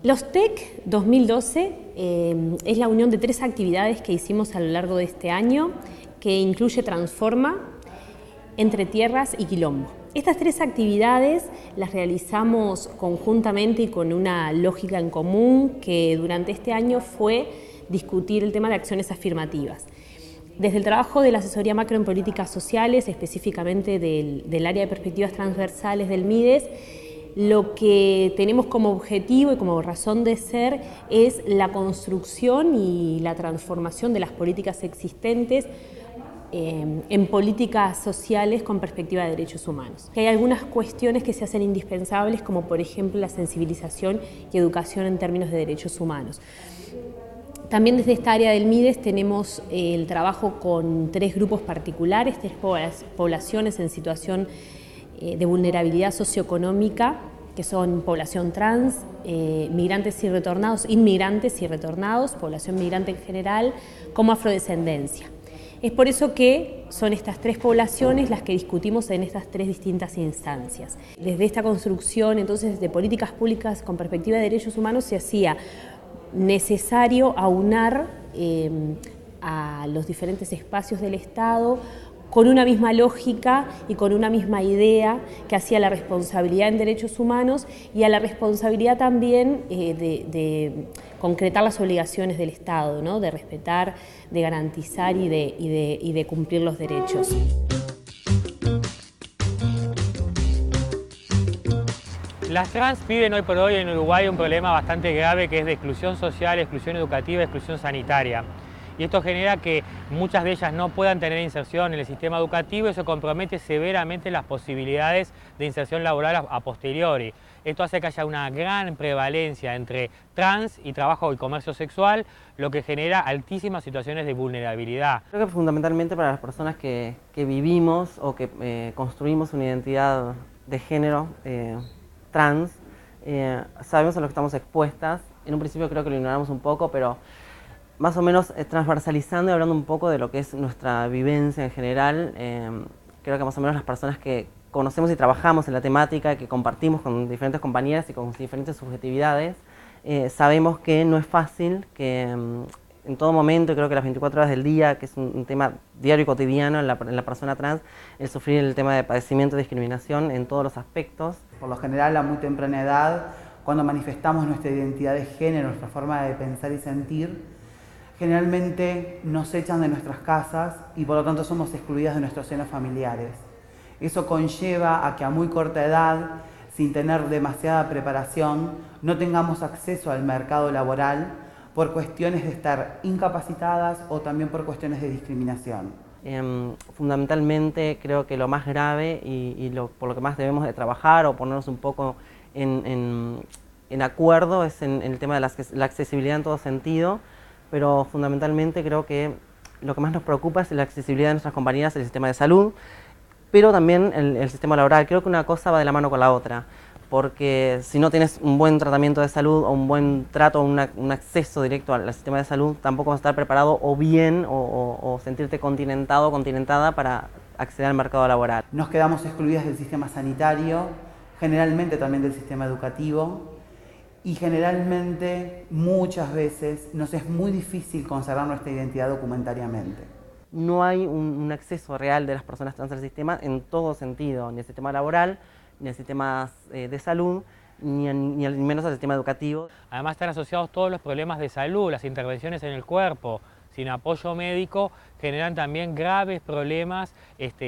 Los TEC 2012 es la unión de 3 actividades que hicimos a lo largo de este año, que incluye Transforma, Entre Tierras y Quilombo. Estas 3 actividades las realizamos conjuntamente y con una lógica en común que durante este año fue discutir el tema de acciones afirmativas. Desde el trabajo de la asesoría macro en políticas sociales, específicamente del área de perspectivas transversales del MIDES, lo que tenemos como objetivo y como razón de ser es la construcción y la transformación de las políticas existentes en políticas sociales con perspectiva de derechos humanos. Hay algunas cuestiones que se hacen indispensables, como por ejemplo la sensibilización y educación en términos de derechos humanos. También desde esta área del MIDES tenemos el trabajo con 3 grupos particulares, 3 poblaciones en situación de vulnerabilidad socioeconómica, que son población trans, migrantes y retornados, inmigrantes y retornados, población migrante en general, como afrodescendencia. Es por eso que son estas 3 poblaciones las que discutimos en estas 3 distintas instancias. Desde esta construcción, entonces, de políticas públicas con perspectiva de derechos humanos se hacía necesario aunar a los diferentes espacios del Estado con una misma lógica y con una misma idea que hacía la responsabilidad en derechos humanos y a la responsabilidad también de concretar las obligaciones del Estado, ¿no? De respetar, de garantizar y de cumplir los derechos. Las trans viven hoy por hoy en Uruguay un problema bastante grave que es de exclusión social, exclusión educativa, exclusión sanitaria. Y esto genera que muchas de ellas no puedan tener inserción en el sistema educativo y eso compromete severamente las posibilidades de inserción laboral a posteriori. Esto hace que haya una gran prevalencia entre trans y trabajo y comercio sexual, lo que genera altísimas situaciones de vulnerabilidad. Creo que fundamentalmente para las personas que vivimos o que construimos una identidad de género trans, sabemos a lo que estamos expuestas. En un principio creo que lo ignoramos un poco, pero más o menos transversalizando y hablando un poco de lo que es nuestra vivencia en general, creo que más o menos las personas que conocemos y trabajamos en la temática, que compartimos con diferentes compañeras y con diferentes subjetividades, sabemos que no es fácil, que en todo momento, creo que las 24 horas del día, que es un tema diario y cotidiano en la persona trans, el sufrir el tema de padecimiento y discriminación en todos los aspectos. Por lo general, a muy temprana edad, cuando manifestamos nuestra identidad de género, nuestra forma de pensar y sentir, generalmente nos echan de nuestras casas y por lo tanto somos excluidas de nuestros senos familiares. Eso conlleva a que a muy corta edad, sin tener demasiada preparación, no tengamos acceso al mercado laboral por cuestiones de estar incapacitadas o también por cuestiones de discriminación. Fundamentalmente creo que lo más grave y por lo que más debemos de trabajar o ponernos un poco en acuerdo es en el tema de la accesibilidad en todo sentido, pero fundamentalmente creo que lo que más nos preocupa es la accesibilidad de nuestras compañeras en el sistema de salud, pero también el sistema laboral. Creo que una cosa va de la mano con la otra, porque si no tienes un buen tratamiento de salud o un buen trato, un acceso directo al sistema de salud, tampoco vas a estar preparado o bien o sentirte continentado o continentada para acceder al mercado laboral. Nos quedamos excluidas del sistema sanitario, generalmente también del sistema educativo, y generalmente, muchas veces, nos es muy difícil conservar nuestra identidad documentariamente. No hay un acceso real de las personas trans al sistema en todo sentido, ni al sistema laboral, ni al sistema de salud, ni menos al sistema educativo. Además están asociados todos los problemas de salud, las intervenciones en el cuerpo, sin apoyo médico, generan también graves problemas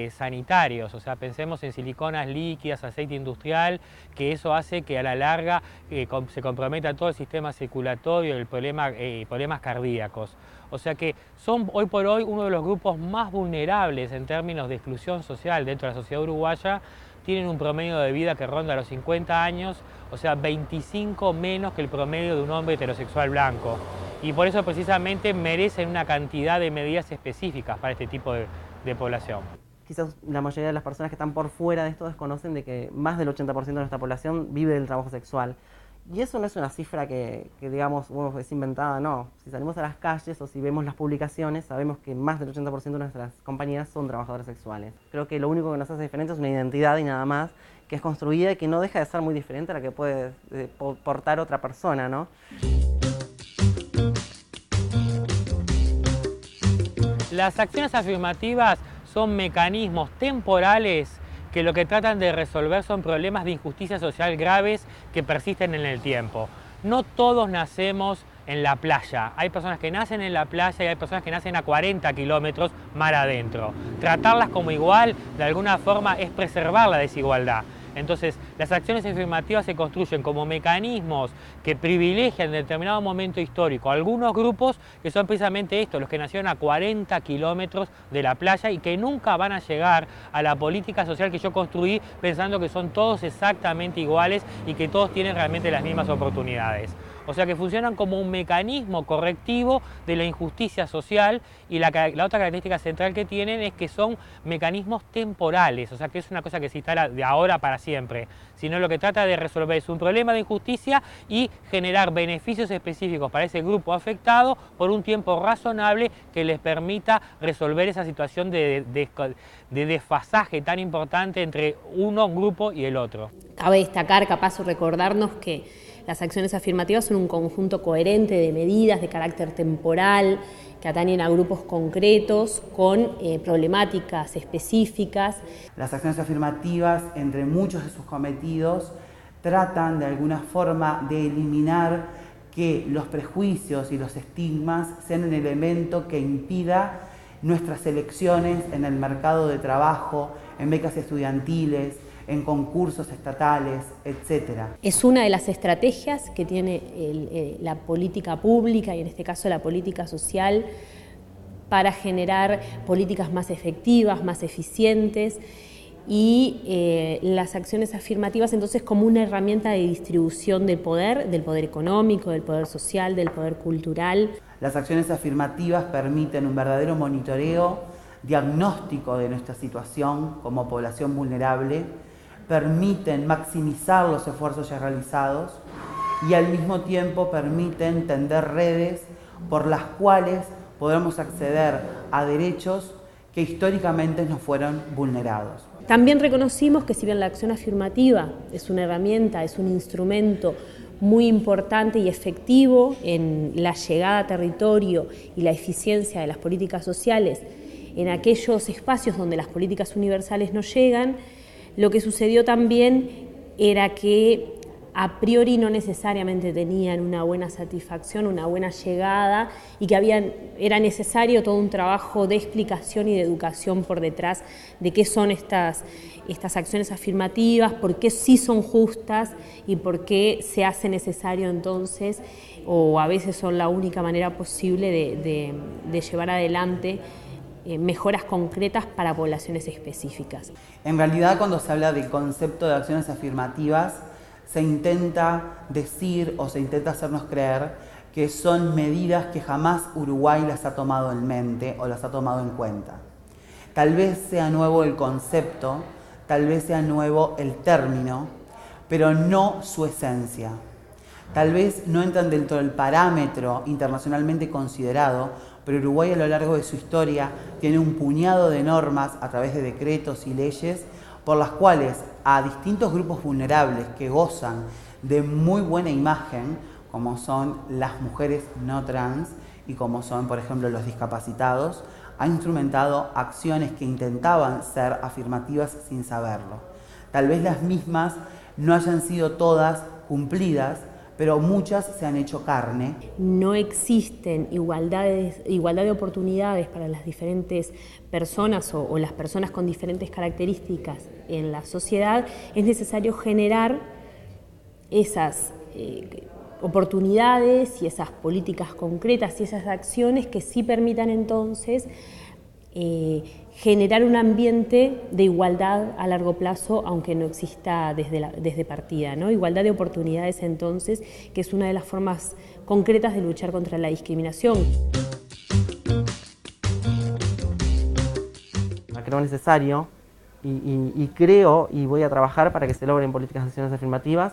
sanitarios. O sea, pensemos en siliconas líquidas, aceite industrial, que eso hace que a la larga se comprometa todo el sistema circulatorio y problemas cardíacos. O sea que son hoy por hoy uno de los grupos más vulnerables en términos de exclusión social dentro de la sociedad uruguaya. Tienen un promedio de vida que ronda los 50 años, o sea, 25 menos que el promedio de un hombre heterosexual blanco. Y por eso precisamente merecen una cantidad de medidas específicas para este tipo de población. Quizás la mayoría de las personas que están por fuera de esto desconocen de que más del 80% de nuestra población vive del trabajo sexual. Y eso no es una cifra que digamos, bueno, es inventada, no. Si salimos a las calles o si vemos las publicaciones, sabemos que más del 80% de nuestras compañeras son trabajadoras sexuales. Creo que lo único que nos hace diferente es una identidad y nada más, que es construida y que no deja de ser muy diferente a la que puede portar otra persona, ¿no? Las acciones afirmativas son mecanismos temporales que lo que tratan de resolver son problemas de injusticia social graves que persisten en el tiempo. No todos nacemos en la playa. Hay personas que nacen en la playa y hay personas que nacen a 40 kilómetros mar adentro. Tratarlas como igual, de alguna forma, es preservar la desigualdad. Entonces, las acciones afirmativas se construyen como mecanismos que privilegian en determinado momento histórico a algunos grupos que son precisamente estos, los que nacieron a 40 kilómetros de la playa y que nunca van a llegar a la política social que yo construí pensando que son todos exactamente iguales y que todos tienen realmente las mismas oportunidades. O sea que funcionan como un mecanismo correctivo de la injusticia social y la otra característica central que tienen es que son mecanismos temporales, o sea que es una cosa que se instala de ahora para siempre, sino lo que trata de resolver es un problema de injusticia y generar beneficios específicos para ese grupo afectado por un tiempo razonable que les permita resolver esa situación de desfasaje tan importante entre un grupo y el otro. Cabe destacar, capaz o recordarnos que las acciones afirmativas son un conjunto coherente de medidas de carácter temporal que atañen a grupos concretos con problemáticas específicas. Las acciones afirmativas, entre muchos de sus cometidos, tratan de alguna forma de eliminar que los prejuicios y los estigmas sean un elemento que impida nuestras elecciones en el mercado de trabajo, en becas estudiantiles, en concursos estatales, etc. Es una de las estrategias que tiene la política pública y en este caso la política social para generar políticas más efectivas, más eficientes y las acciones afirmativas entonces como una herramienta de distribución del poder económico, del poder social, del poder cultural. Las acciones afirmativas permiten un verdadero monitoreo, diagnóstico de nuestra situación como población vulnerable, permiten maximizar los esfuerzos ya realizados y al mismo tiempo permiten tender redes por las cuales podamos acceder a derechos que históricamente nos fueron vulnerados. También reconocimos que si bien la acción afirmativa es una herramienta, es un instrumento muy importante y efectivo en la llegada a territorio y la eficiencia de las políticas sociales en aquellos espacios donde las políticas universales no llegan, lo que sucedió también era que a priori no necesariamente tenían una buena satisfacción, una buena llegada y que era necesario todo un trabajo de explicación y de educación por detrás de qué son estas acciones afirmativas, por qué sí son justas y por qué se hace necesario entonces, o a veces son la única manera posible de llevar adelante mejoras concretas para poblaciones específicas. En realidad, cuando se habla del concepto de acciones afirmativas, se intenta decir o se intenta hacernos creer que son medidas que jamás Uruguay las ha tomado en mente o las ha tomado en cuenta. Tal vez sea nuevo el concepto, tal vez sea nuevo el término, pero no su esencia. Tal vez no entran dentro del parámetro internacionalmente considerado, pero Uruguay a lo largo de su historia tiene un puñado de normas a través de decretos y leyes por las cuales a distintos grupos vulnerables que gozan de muy buena imagen, como son las mujeres no trans y como son, por ejemplo, los discapacitados, ha instrumentado acciones que intentaban ser afirmativas sin saberlo. Tal vez las mismas no hayan sido todas cumplidas, pero muchas se han hecho carne. No existen igualdad de oportunidades para las diferentes personas o las personas con diferentes características en la sociedad. Es necesario generar esas oportunidades y esas políticas concretas y esas acciones que sí permitan entonces generar un ambiente de igualdad a largo plazo, aunque no exista desde partida, ¿no? Igualdad de oportunidades entonces, que es una de las formas concretas de luchar contra la discriminación. Creo necesario y creo y voy a trabajar para que se logren políticas de acciones afirmativas,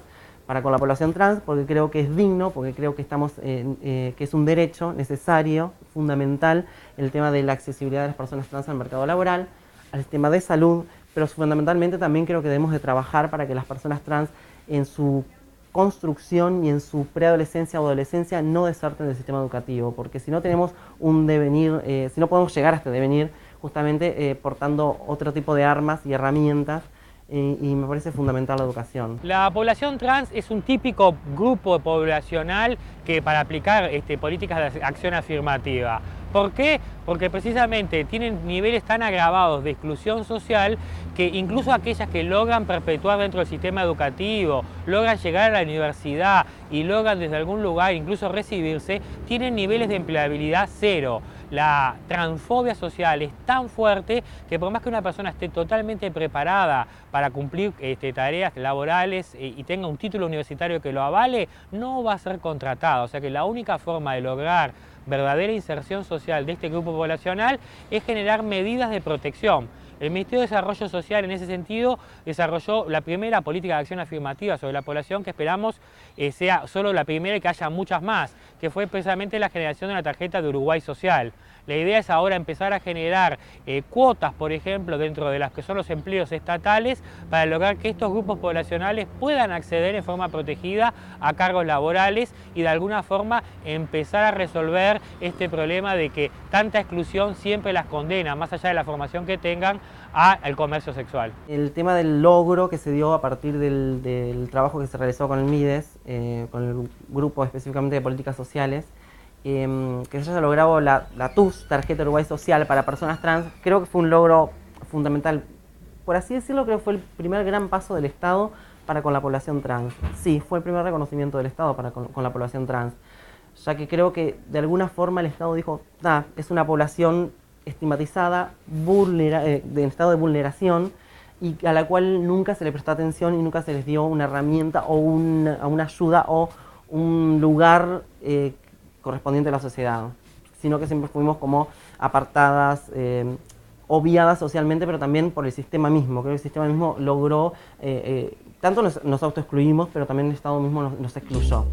para con la población trans, porque creo que es digno, porque creo que que es un derecho necesario, fundamental, el tema de la accesibilidad de las personas trans al mercado laboral, al sistema de salud, pero fundamentalmente también creo que debemos de trabajar para que las personas trans en su construcción y en su preadolescencia o adolescencia no deserten del sistema educativo, porque si no tenemos un devenir, si no podemos llegar a este devenir justamente portando otro tipo de armas y herramientas, y me parece fundamental la educación. La población trans es un típico grupo poblacional que para aplicar políticas de acción afirmativa. ¿Por qué? Porque precisamente tienen niveles tan agravados de exclusión social que incluso aquellas que logran perpetuar dentro del sistema educativo, logran llegar a la universidad y logran desde algún lugar incluso recibirse, tienen niveles de empleabilidad cero. La transfobia social es tan fuerte que por más que una persona esté totalmente preparada para cumplir tareas laborales y tenga un título universitario que lo avale, no va a ser contratada. O sea que la única forma de lograr verdadera inserción social de este grupo poblacional es generar medidas de protección. El Ministerio de Desarrollo Social en ese sentido desarrolló la primera política de acción afirmativa sobre la población que esperamos sea solo la primera y que haya muchas más, que fue precisamente la generación de una tarjeta de Uruguay Social. La idea es ahora empezar a generar cuotas, por ejemplo, dentro de las que son los empleos estatales para lograr que estos grupos poblacionales puedan acceder en forma protegida a cargos laborales y de alguna forma empezar a resolver este problema de que tanta exclusión siempre las condena, más allá de la formación que tengan, al comercio sexual. El tema del logro que se dio a partir del trabajo que se realizó con el MIDES, con el grupo específicamente de políticas sociales, que se haya logrado la TUS, Tarjeta Uruguay Social para personas trans, creo que fue un logro fundamental. Por así decirlo, creo que fue el primer gran paso del Estado para con la población trans. Sí, fue el primer reconocimiento del Estado para con la población trans, ya que creo que de alguna forma el Estado dijo, es una población estigmatizada, en estado de vulneración, y a la cual nunca se le prestó atención y nunca se les dio una herramienta o una ayuda o un lugar correspondiente a la sociedad, sino que siempre fuimos como apartadas, obviadas socialmente, pero también por el sistema mismo. Creo que el sistema mismo logró, tanto nos autoexcluimos, pero también el Estado mismo nos excluyó.